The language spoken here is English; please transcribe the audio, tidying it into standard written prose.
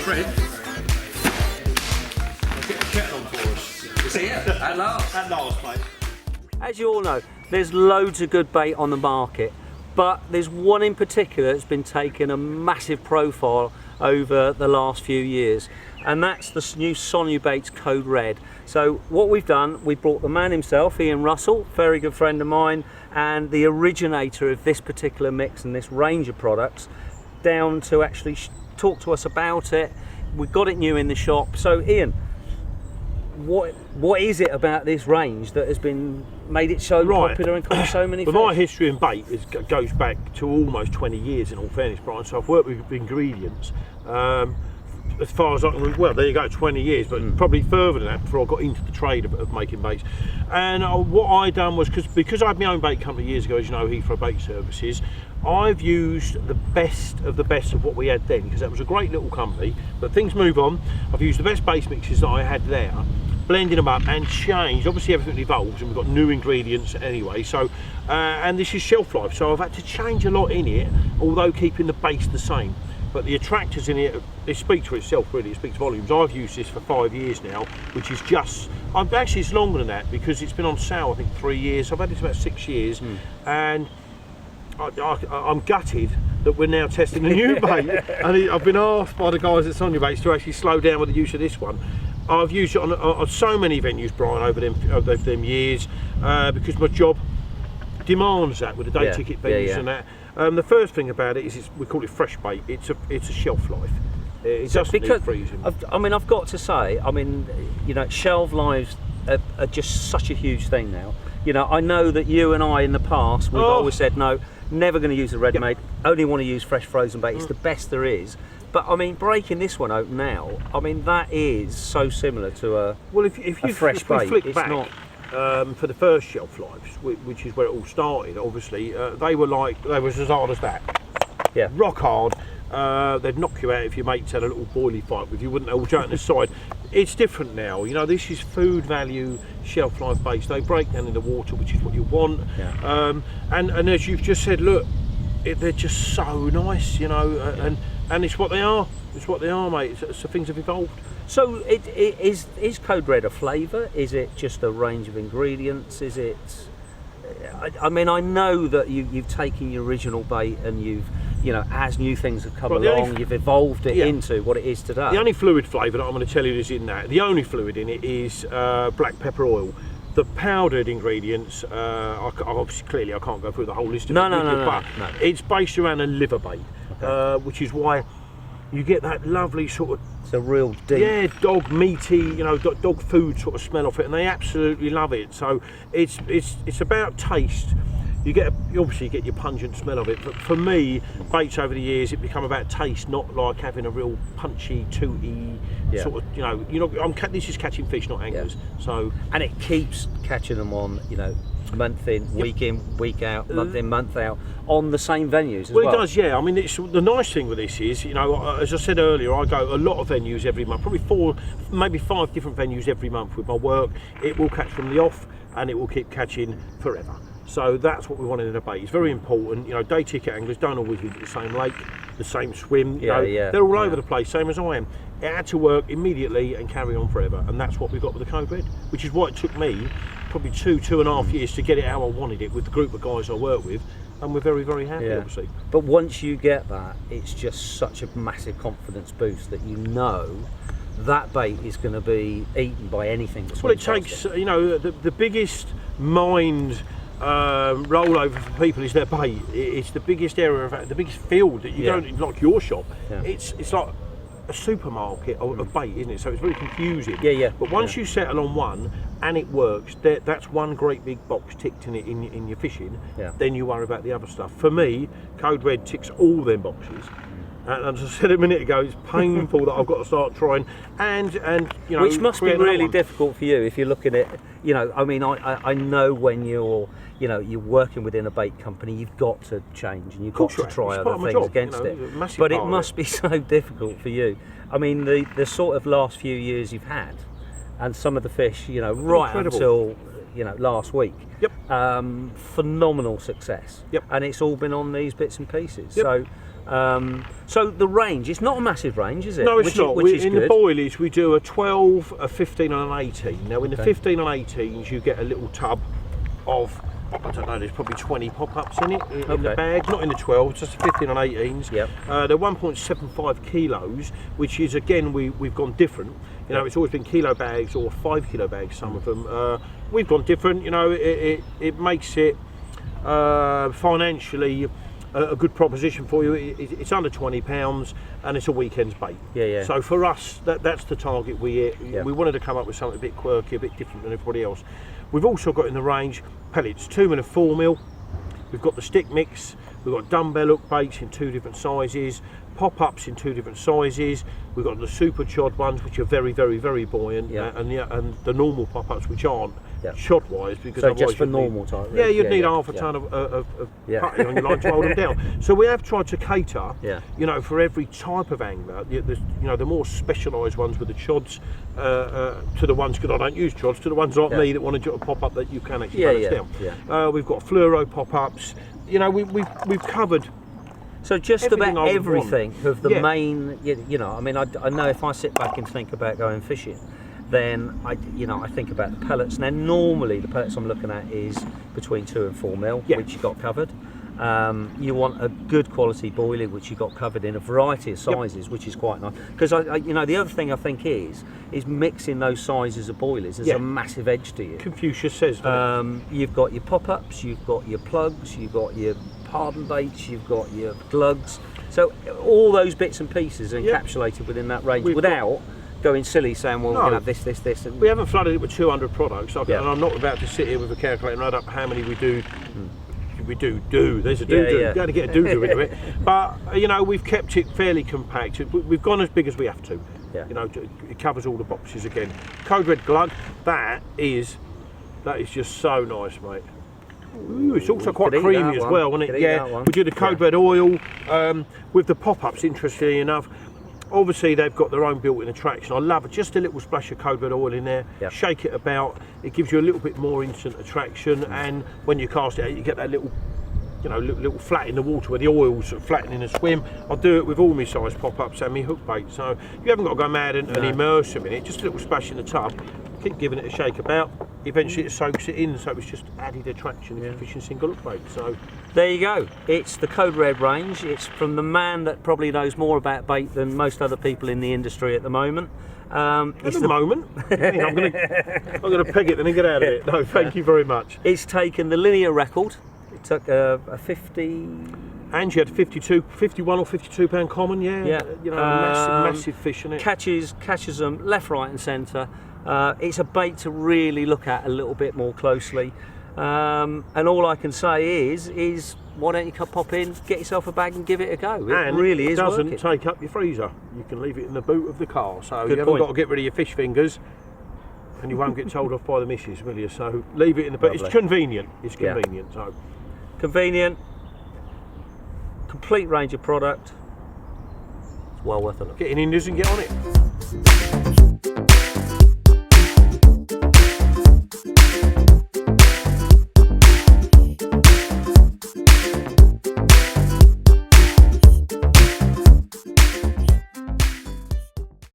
Fred. Get the kettle on for us. So yeah, at last. At last, mate. As you all know, there's loads of good bait on the market, but there's one in particular that's been taking a massive profile over the last few years, and that's the new Sonu baits Code Red. So what we've done, we brought the man himself, Ian Russell, very good friend of mine, and the originator of this particular mix and this range of products, down to actually talk to us about it. We've got it new in the shop. So Ian, what is it about this range that has been made it so popular and caught so many fish? Well, my history in bait goes back to almost 20 years, in all fairness, Brian. So I've worked with ingredients as far as I can. Well, there you go, 20 years, but probably further than that before I got into the trade of making baits. And what I done was, because I had my own bait company years ago, as you know, Heathrow Bait Services. I've used the best of what we had then, because that was a great little company. But things move on. I've used the best base mixes that I had there, blending them up and changed. Obviously everything evolves and we've got new ingredients anyway, so and this is shelf life, so I've had to change a lot in it, although keeping the base the same. But the attractors in it, they speak to itself really, it speaks volumes. I've used this for 5 years now, which is just, actually it's longer than that because it's been on sale I think 3 years. I've had it about 6 years, and I'm gutted that we're now testing a new bait. And I've been asked by the guys at Sonu Baits to actually slow down with the use of this one. I've used it on so many venues, Brian, over them years, because my job demands that with the day ticket venues and that. The first thing about it is we call it fresh bait. It's a shelf life. It doesn't need freezing. I've got to say, you know, shelf lives are just such a huge thing now. You know, I know that you and I in the past, we've always said no, never going to use a red made, only want to use fresh frozen bait. It's the best there is. But I mean, breaking this one open now, I mean, that is so similar to a fresh bait. Flick back, for the first shelf lives, which is where it all started. Obviously, they was as hard as that. Yeah, rock hard. They'd knock you out if your mates had a little boilie fight with you, wouldn't they? All joking aside, it's different now. You know, this is food value shelf life based. They break down in the water, which is what you want. Yeah. And as you've just said, look, they're just so nice. You know, and it's what they are. It's what they are, mate. So things have evolved. So is Code Red a flavour? Is it just a range of ingredients? Is it? I mean, I know that you've taken your original bait and you've, you know, as new things have come along, you've evolved it into what it is today. The only fluid flavour that I'm going to tell you is in that. The only fluid in it is black pepper oil. The powdered ingredients, obviously, clearly I can't go through the whole list of No. It's based around a liver bait, which is why you get that lovely sort of, it's a real deep, dog meaty, you know, dog food sort of smell of it, and they absolutely love it. So it's about taste. You obviously get your pungent smell of it, but for me, baits over the years, it become about taste, not like having a real punchy, tooty sort of, you know. This is catching fish, not anglers. So, and it keeps catching them on, you know, month in, week out, month in, month out, on the same venues as well. Well, it does, yeah. I mean, the nice thing with this is, you know, as I said earlier, I go a lot of venues every month, probably 4, maybe 5 different venues every month with my work. It will catch from the off, and it will keep catching forever. So that's what we wanted in a bait. It's very important. You know, day ticket anglers don't always visit the same lake, the same swim. They're all over the place, same as I am. It had to work immediately and carry on forever, and that's what we got with the Code Red, which is what it took me probably 2.5 years to get it how I wanted it with the group of guys I work with, and we're very, very happy, obviously. But once you get that, it's just such a massive confidence boost that you know that bait is going to be eaten by anything. Well, it takes, you know, the biggest mind rollover for people is their bait. It's the biggest area of the biggest field that you don't, like your shop. It's like a supermarket of bait, isn't it? So it's very confusing. But once you settle on one and it works, that's one great big box ticked in your fishing. Then you worry about the other stuff. For me, Code Red ticks all them boxes. And as I said a minute ago, it's painful that I've got to start trying and you know, which must be really difficult for you if you're looking at, you know, I mean, I know when you're working within a bait company, you've got to change and you've got to try other things against it. But it must be so difficult for you. I mean, the sort of last few years you've had, and some of the fish, you know, right until, you know, last week. Phenomenal success. And it's all been on these bits and pieces. So So the range, it's not a massive range, is it? No, it's not. Which is in good. the boilies, we do a 12, a 15 and an 18. Now in the 15 and 18s, you get a little tub of, I don't know, there's probably 20 pop-ups in it, in the bag. Not in the 12s, just the 15 and 18s. Yep. They're 1.75 kilos, which is, again, we've gone different. You know, it's always been kilo bags or 5 kilo bags, some of them. We've gone different, you know, it makes it financially a good proposition for you. It's under £20 and it's a weekend's bait. Yeah. So for us, that's the target we hit. Yeah. We wanted to come up with something a bit quirky, a bit different than everybody else. We've also got in the range pellets, 2 and 4 mil. We've got the stick mix. We've got dumbbell hook baits in 2 different sizes, pop-ups in 2 different sizes. We've got the super chod ones, which are very, very, very buoyant, and the normal pop-ups, which aren't chod-wise, because so otherwise just for normal type. Yeah, you'd need half a ton of putty on your line to hold them down. So we have tried to cater, you know, for every type of angler. You know, the more specialised ones with the chods, to the ones, because I don't use chods, to the ones like me that want to pop up that you can actually balance down. We've got fluoro pop-ups. You know, we've covered. So just everything about everything of the main, you know, I mean, I know if I sit back and think about going fishing, then I think about the pellets. Now normally the pellets I'm looking at is between 2 and 4 mil, which you got covered. You want a good quality boilie, which you got covered in a variety of sizes, which is quite nice. Because you know, the other thing I think is mixing those sizes of boilies. There's a massive edge to you. Confucius says. You've got your pop-ups, you've got your plugs, you've got your pardon baits, you've got your glugs. So all those bits and pieces are encapsulated within that range without going silly saying, well, we're going to have this. And we haven't flooded it with 200 products. And I'm not about to sit here with a calculator and add up how many we do. There's a do-do. Got to get a do-do into it. But you know, we've kept it fairly compact. We've gone as big as we have to. You know, it covers all the boxes again. Code Red Glug, that is just so nice, mate. Ooh, it's also quite creamy as well, isn't it? Yeah, we do the Code Red oil with the pop-ups. Interestingly enough, obviously they've got their own built-in attraction. I love it. Just a little splash of Code Red oil in there. Shake it about. It gives you a little bit more instant attraction, and when you cast it out, you get that little, you know, little flat in the water where the oil's flattening a swim. I do it with all my size pop-ups and my hook bait. So you haven't got to go mad and immerse them in it. Just a little splash in the tub. Keep giving it a shake about. Eventually it soaks it in, so it's just added attraction if you're fishing single hook bait. So there you go. It's the Code Red range. It's from the man that probably knows more about bait than most other people in the industry at the moment. At the moment, I'm going to peg it and then get out of it. No, thank you very much. It's taken the linear record. It took a 50. And you had 51 or 52 pound common, you know, massive fish in it. Catches them left, right, and centre. It's a bait to really look at a little bit more closely. And all I can say is why don't you pop in, get yourself a bag and give it a go. It really is working. It doesn't take up your freezer. You can leave it in the boot of the car, so you haven't got to get rid of your fish fingers, and you won't get told off by the missus, will you? So leave it in the boot. It's convenient. It's convenient. So convenient, complete range of product. It's well worth a look. Get in Indies and get on it.